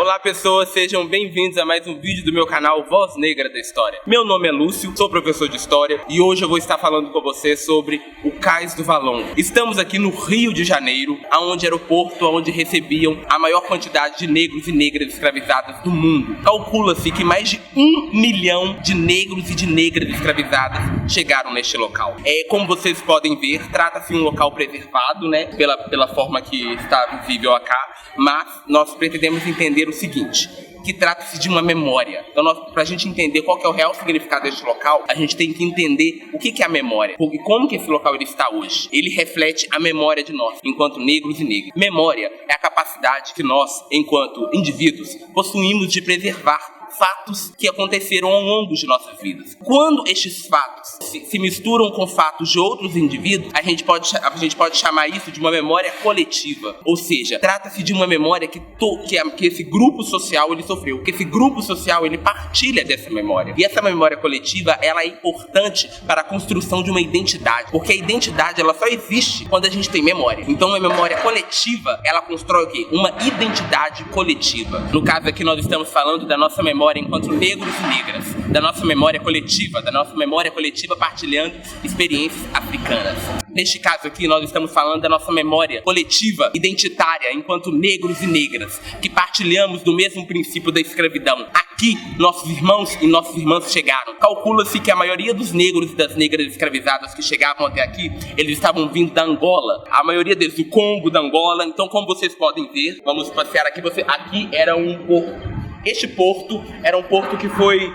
Olá pessoas, sejam bem-vindos a mais um vídeo do meu canal Voz Negra da História. Meu nome é Lúcio, sou professor de História e hoje eu vou estar falando com você sobre o Cais do Valongo. Estamos aqui no Rio de Janeiro, onde era o porto onde recebiam a maior quantidade de negros e negras escravizadas do mundo. Calcula-se que mais de 1 milhão de negros e de negras escravizadas chegaram neste local. Como vocês podem ver, trata-se de um local preservado, né, pela forma que está visível acá, mas nós pretendemos entender o seguinte, que trata-se de uma memória. Então, para a gente entender qual que é o real significado deste local, a gente tem que entender o que é a memória e como que esse local ele está hoje. Ele reflete a memória de nós, enquanto negros e negras. Memória é a capacidade que nós, enquanto indivíduos, possuímos de preservar fatos que aconteceram ao longo de nossas vidas. Quando estes fatos se misturam com fatos de outros indivíduos, a gente pode chamar isso de uma memória coletiva. Ou seja, trata-se de uma memória que esse grupo social ele sofreu, que esse grupo social ele partilha dessa memória. E essa memória coletiva, ela é importante para a construção de uma identidade, porque a identidade ela só existe quando a gente tem memória. Então, a memória coletiva, ela constrói o quê? Uma identidade coletiva. No caso aqui, nós estamos falando da nossa memória enquanto negros e negras, da nossa memória coletiva partilhando experiências africanas. Neste caso aqui, nós estamos falando da nossa memória coletiva identitária enquanto negros e negras, que partilhamos do mesmo princípio da escravidão. Aqui, nossos irmãos e nossas irmãs chegaram. Calcula-se que a maioria dos negros e das negras escravizadas que chegavam até aqui, eles estavam vindo da Angola. A maioria deles do Congo, da Angola. Então, como vocês podem ver, vamos passear aqui. Aqui era um porto. Este porto era um porto que foi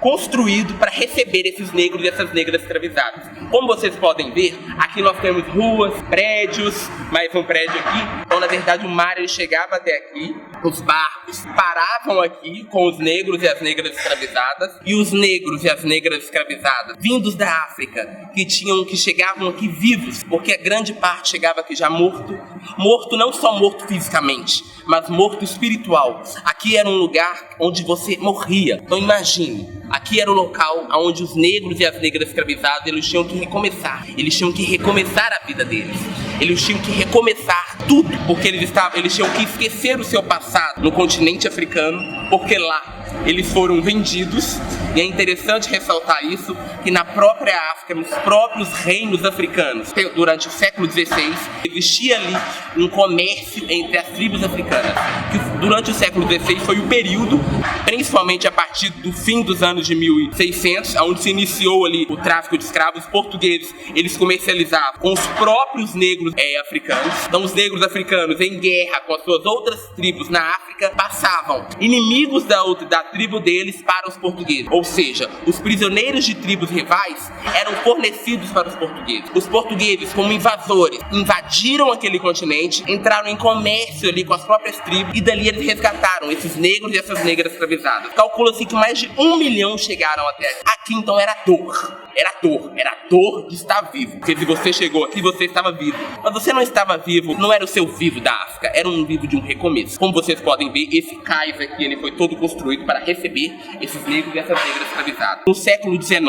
construído para receber esses negros e essas negras escravizadas. Como vocês podem ver, aqui nós temos ruas, prédios, mais um prédio aqui. Então, na verdade, o mar ele chegava até aqui, os barcos paravam aqui com os negros e as negras escravizadas, e os negros e as negras escravizadas vindos da África, que chegavam aqui vivos, porque a grande parte chegava aqui já morto não só morto fisicamente, mas morto espiritual. Aqui era um lugar onde você morria. Então imagine, aqui era o local onde os negros e as negras escravizadas eles tinham que recomeçar. Eles tinham que recomeçar a vida deles. Eles tinham que recomeçar tudo, porque eles tinham que esquecer o seu passado no continente africano, porque lá eles foram vendidos. E é interessante ressaltar isso, que na própria África, nos próprios reinos africanos, durante o século XVI, existia ali um comércio entre as tribos africanas, que durante o século XVI foi o período, principalmente a partir do fim dos anos de 1600, onde se iniciou ali o tráfico de escravos. Os portugueses, eles comercializavam com os próprios negros africanos. Então os negros africanos em guerra com as suas outras tribos na África, passavam inimigos da tribo deles para os portugueses. Ou seja, os prisioneiros de tribos rivais eram fornecidos para os portugueses. Os portugueses, como invasores, invadiram aquele continente, entraram em comércio ali com as próprias tribos e dali eles resgataram esses negros e essas negras escravizadas. Calcula-se que mais de 1 milhão chegaram até aqui. Aqui então era dor de estar vivo. Porque se você chegou aqui, você estava vivo. Mas você não estava vivo, não era o seu vivo da África, era um vivo de um recomeço. Como vocês podem ver, esse cais aqui, ele foi todo construído para receber esses negros e essas negras escravizadas. No século XIX,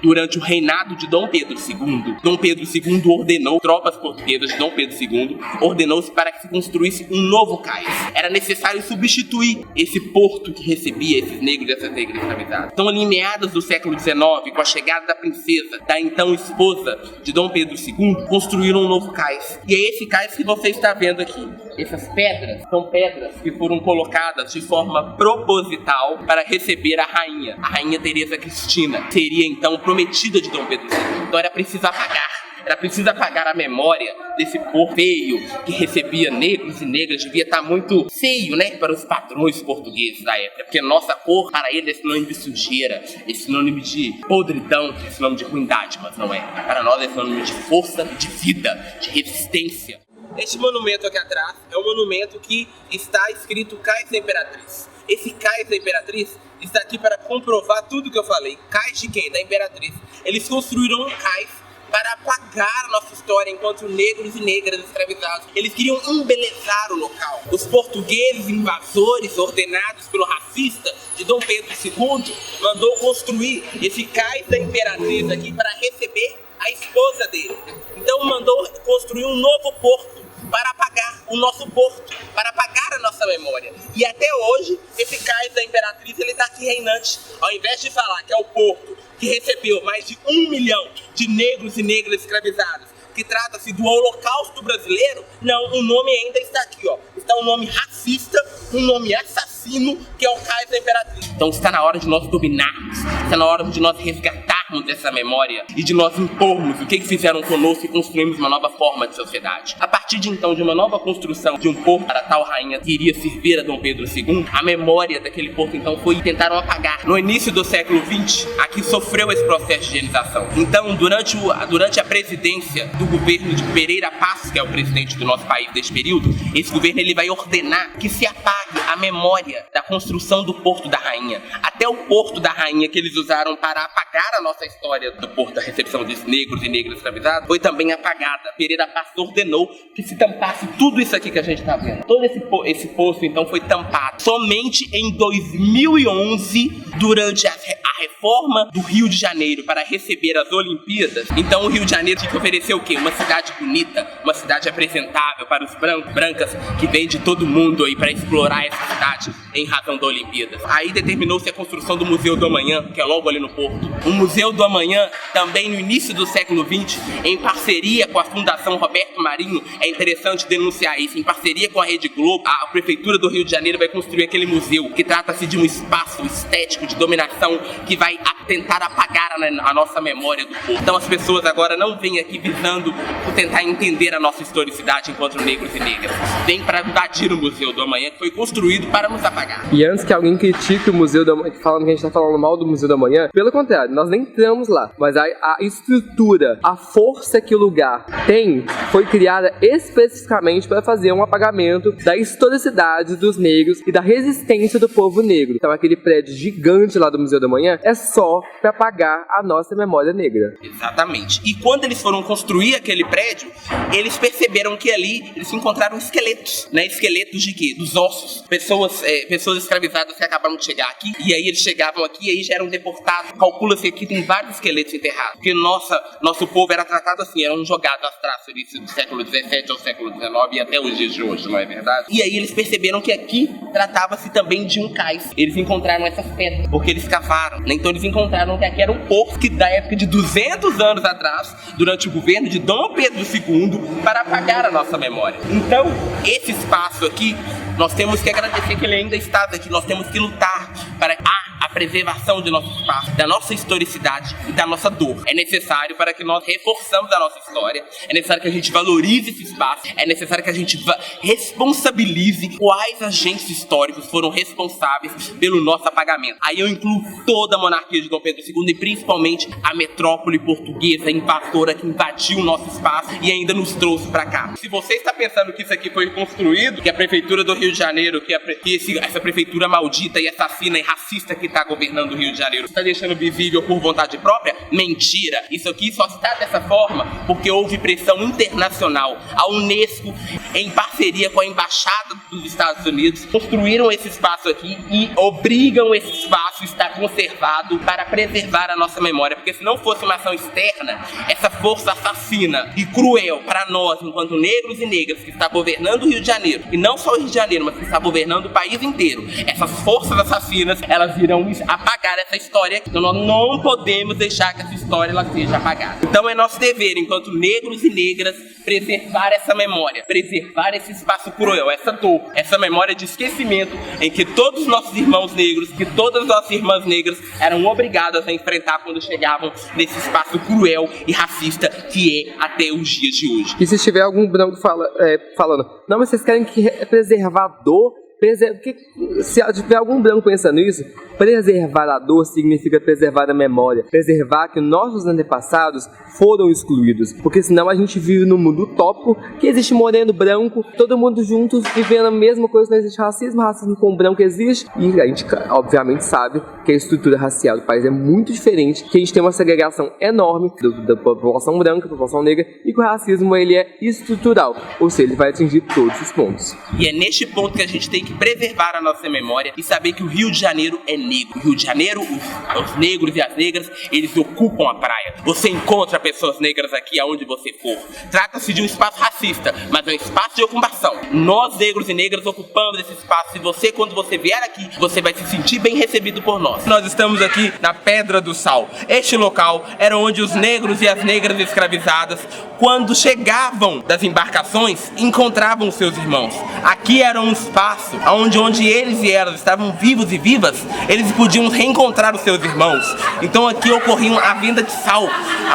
durante o reinado de Dom Pedro II, Dom Pedro II ordenou, tropas portuguesas de Dom Pedro II, ordenou-se para que se construísse um novo cais. Era necessário substituir esse porto que recebia esses negros e essas negras escravizadas. Então, ali em meados do século XIX, com a chegada da princesa, da então esposa de Dom Pedro II, construíram um novo cais. E é esse cais que você está vendo aqui. Essas pedras são pedras que foram colocadas de forma proposital para receber a Rainha Teresa Cristina. Seria então prometida de Dom Pedro II. Então era preciso apagar a memória desse povo feio que recebia negros e negras. Devia estar muito feio, né, para os padrões portugueses da época, porque nossa cor para eles é sinônimo de sujeira, é sinônimo de podridão, é sinônimo de ruindade, mas não é. Para nós é sinônimo de força, de vida, de resistência. Este monumento aqui atrás é um monumento que está escrito Cais da Imperatriz. Esse Cais da Imperatriz está aqui para comprovar tudo que eu falei. Cais de quem? Da Imperatriz. Eles construíram um cais para apagar a nossa história enquanto negros e negras escravizados. Eles queriam embelezar o local. Os portugueses invasores, ordenados pelo racista de Dom Pedro II, mandou construir esse cais da Imperatriz aqui para receber a esposa dele. Então mandou construir um novo porto para apagar o nosso porto, para apagar a nossa memória. E até hoje, esse cais da Imperatriz, ele tá aqui reinante. Ao invés de falar que é o porto que recebeu mais de 1 milhão de negros e negras escravizados, que trata-se do Holocausto brasileiro, não, o nome ainda está aqui, ó. Está um nome racista, um nome assassino, que é o cais da Imperatriz. Então está na hora de nós dominarmos, está na hora de nós resgatarmos essa memória e de nós impormos o que fizeram conosco e construirmos uma nova forma de sociedade. A partir de então, de uma nova construção de um porto para a tal rainha que iria servir a Dom Pedro II, a memória daquele porto então foi tentaram apagar. No início do século XX, aqui sofreu esse processo de higienização. Então, durante a presidência do governo de Pereira Passos, que é o presidente do nosso país deste período, esse governo ele vai ordenar que se apague a memória da construção do Porto da Rainha. Até o Porto da Rainha que eles usaram para apagar a nossa história do Porto da recepção dos negros e negras escravizados foi também apagada. Pereira Passos ordenou que se tampasse tudo isso aqui que a gente está vendo. Todo esse poço então foi tampado. Somente em 2011, durante a reforma do Rio de Janeiro para receber as Olimpíadas, então o Rio de Janeiro tinha que oferecer o quê? Uma cidade bonita, uma cidade apresentável para os brancas que vêm de todo mundo aí para explorar essa cidade em razão da Olimpíada. Aí determinou-se a construção do Museu do Amanhã, que é logo ali no Porto. O Museu do Amanhã, também no início do século XX, em parceria com a Fundação Roberto Marinho, é interessante denunciar isso, em parceria com a Rede Globo, a Prefeitura do Rio de Janeiro vai construir aquele museu, que trata-se de um espaço estético de dominação que vai tentar apagar a nossa memória do povo. Então as pessoas agora não vêm aqui visando por tentar entender a nossa historicidade enquanto negros e negras. Vêm para invadir o Museu do Amanhã, que foi construído para nos apagar. E antes que alguém critique o Museu do Amanhã, falando que a gente está falando mal do Museu do Amanhã, pelo contrário, nós nem entramos lá, mas a estrutura, a força que o lugar tem, foi criada especificamente para fazer um apagamento da historicidade dos negros e da resistência do povo negro. Então aquele prédio gigante lá do Museu do Amanhã é só para apagar a nossa memória negra. Exatamente. E quando eles foram construir aquele prédio, eles perceberam que ali eles encontraram esqueletos, né? Esqueletos de quê? Dos ossos. Pessoas escravizadas que acabaram de chegar aqui, e aí eles chegavam aqui e aí já eram deportados. Calcula-se que aqui tem vários esqueletos enterrados, porque nosso povo era tratado assim, eram jogados às traças do século XVII ao século XIX e até os dias de hoje, não é verdade? E aí eles perceberam que aqui tratava-se também de um cais. Eles encontraram essas pedras, porque eles cavaram, né? Então eles encontraram que aqui era um porto que da época de 200 anos atrás, durante o governo de Dom Pedro II, para apagar a nossa memória. Então, esse espaço aqui, nós temos que agradecer que ele ainda está aqui, nós temos que lutar para a preservação de nosso espaço, da nossa historicidade e da nossa dor. É necessário para que nós reforçamos a nossa história, é necessário que a gente valorize esse espaço, é necessário que a gente responsabilize quais agentes históricos foram responsáveis pelo nosso apagamento. Aí eu incluo toda a monarquia de Dom Pedro II e principalmente a metrópole portuguesa invasora que invadiu o nosso espaço e ainda nos trouxe para cá. Se você está pensando que isso aqui foi construído, que a prefeitura do Rio de Janeiro, essa prefeitura maldita e assassina e racista que está governando o Rio de Janeiro está deixando visível por vontade própria? Mentira! Isso aqui só está dessa forma porque houve pressão internacional. A Unesco, em parceria com a Embaixada dos Estados Unidos, construíram esse espaço aqui e obrigam esse espaço a estar conservado para preservar a nossa memória, porque se não fosse uma ação externa, essa força assassina e cruel para nós, enquanto negros e negras, que está governando o Rio de Janeiro, e não só o Rio de Janeiro, mas que está governando o país inteiro, essas forças assassinas, elas irão apagar essa história. Então nós não podemos deixar que essa história ela seja apagada. Então é nosso dever, enquanto negros e negras, preservar essa memória, preservar esse espaço cruel, essa dor, essa memória de esquecimento em que todos os nossos irmãos negros, que todas as nossas irmãs negras eram obrigadas a enfrentar quando chegavam nesse espaço cruel e racista que é até os dias de hoje. E se tiver algum branco falando, não, mas vocês querem que preservar a dor? Se tiver algum branco pensando isso, preservar a dor significa preservar a memória, preservar que nossos antepassados foram excluídos, porque senão a gente vive num mundo utópico que existe moreno, branco, todo mundo juntos vivendo a mesma coisa, não existe racismo com o branco existe, e a gente obviamente sabe que a estrutura racial do país é muito diferente, que a gente tem uma segregação enorme da população branca, da população negra, e que o racismo ele é estrutural, ou seja, ele vai atingir todos os pontos. E é neste ponto que a gente tem que que preservar a nossa memória e saber que o Rio de Janeiro é negro. O Rio de Janeiro, os negros e as negras, eles ocupam a praia. Você encontra pessoas negras aqui aonde você for. Trata-se de um espaço racista, mas é um espaço de ocupação. Nós, negros e negras, ocupamos esse espaço. E você, quando você vier aqui, você vai se sentir bem recebido por nós. Nós estamos aqui na Pedra do Sal. Este local era onde os negros e as negras escravizadas, quando chegavam das embarcações, encontravam seus irmãos. Aqui era um espaço onde eles e elas estavam vivos e vivas, eles podiam reencontrar os seus irmãos. Então aqui ocorria a venda de sal,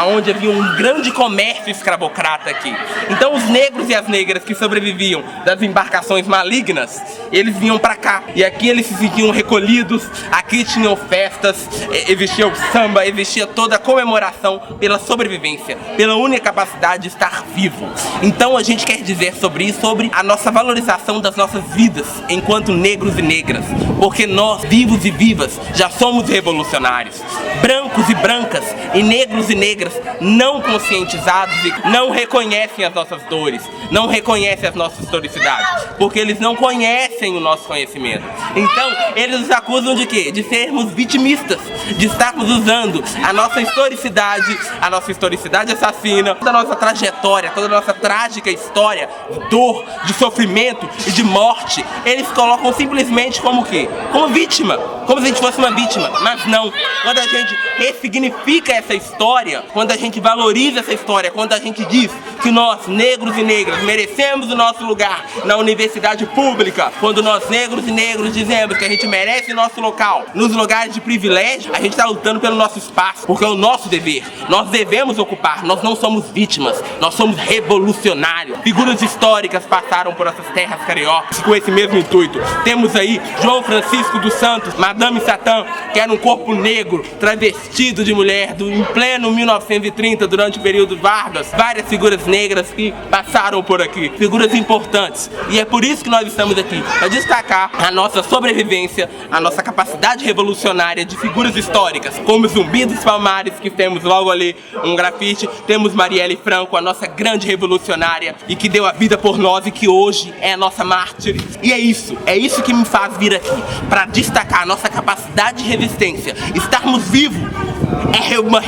onde havia um grande comércio escravocrata aqui. Então os negros e as negras que sobreviviam das embarcações malignas, eles vinham pra cá. E aqui eles se sentiam recolhidos, aqui tinham festas, existia o samba, existia toda a comemoração pela sobrevivência, pela única capacidade de estar vivo. Então a gente quer dizer sobre isso, sobre a nossa valorização das nossas vidas enquanto negros e negras, porque nós, vivos e vivas, já somos revolucionários. Brancos e brancas e negros e negras não conscientizados e não reconhecem as nossas dores, não reconhecem as nossas historicidades, porque eles não conhecem o nosso conhecimento. Então eles nos acusam de quê? De sermos vitimistas, de estarmos usando a nossa historicidade assassina, toda a nossa trajetória, toda a nossa trágica história de dor, de sofrimento e de morte. Eles colocam simplesmente como o quê? Como vítima, como se a gente fosse uma vítima. Mas não, quando a gente ressignifica essa história, quando a gente valoriza essa história, quando a gente diz que nós, negros e negras, merecemos o nosso lugar na universidade pública, quando nós, negros e negros, dizemos que a gente merece o nosso local nos lugares de privilégio, a gente está lutando pelo nosso espaço, porque é o nosso dever. Nós devemos ocupar, nós não somos vítimas, nós somos revolucionários. Figuras históricas passaram por essas terras cariocas com esse mesmo intuito. Temos aí João Francisco dos Santos, Madame Satã, que era um corpo negro, travestido de mulher, em pleno 1930, durante o período Vargas. Várias figuras negras que passaram por aqui, figuras importantes. E é por isso que nós estamos aqui, para destacar a nossa sobrevivência, a nossa capacidade revolucionária de figuras históricas, como Zumbi dos Palmares, que temos logo ali um grafite. Temos Marielle Franco, a nossa grande revolucionária e que deu a vida por nós e que hoje é a nossa mártir. E é isso que me faz vir aqui, para destacar a nossa capacidade de resistência. Estarmos vivos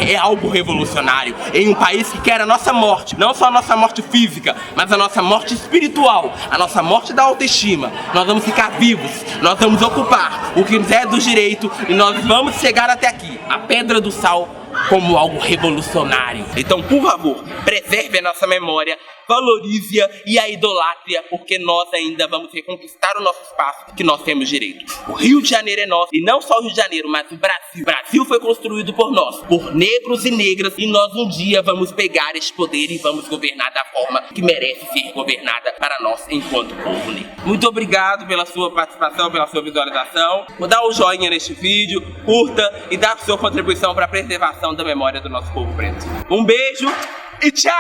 é algo revolucionário em um país que quer a nossa morte, não só a nossa morte física, mas a nossa morte espiritual, a nossa morte da autoestima. Nós vamos ficar vivos, nós vamos ocupar o que nos é do direito e nós vamos chegar até aqui, a Pedra do Sal, como algo revolucionário. Então, por favor, preserve a nossa memória, valorize-a e a idolatre-a, porque nós ainda vamos reconquistar o nosso espaço que nós temos direito. O Rio de Janeiro é nosso, e não só o Rio de Janeiro, mas o Brasil. O Brasil foi construído por nós, por negros e negras, e nós um dia vamos pegar este poder e vamos governar da forma que merece ser governada para nós enquanto povo negro. Muito obrigado pela sua participação, pela sua visualização. Vou dar um joinha neste vídeo, curta e dá a sua contribuição para a preservação da memória do nosso povo preto. Um beijo e tchau!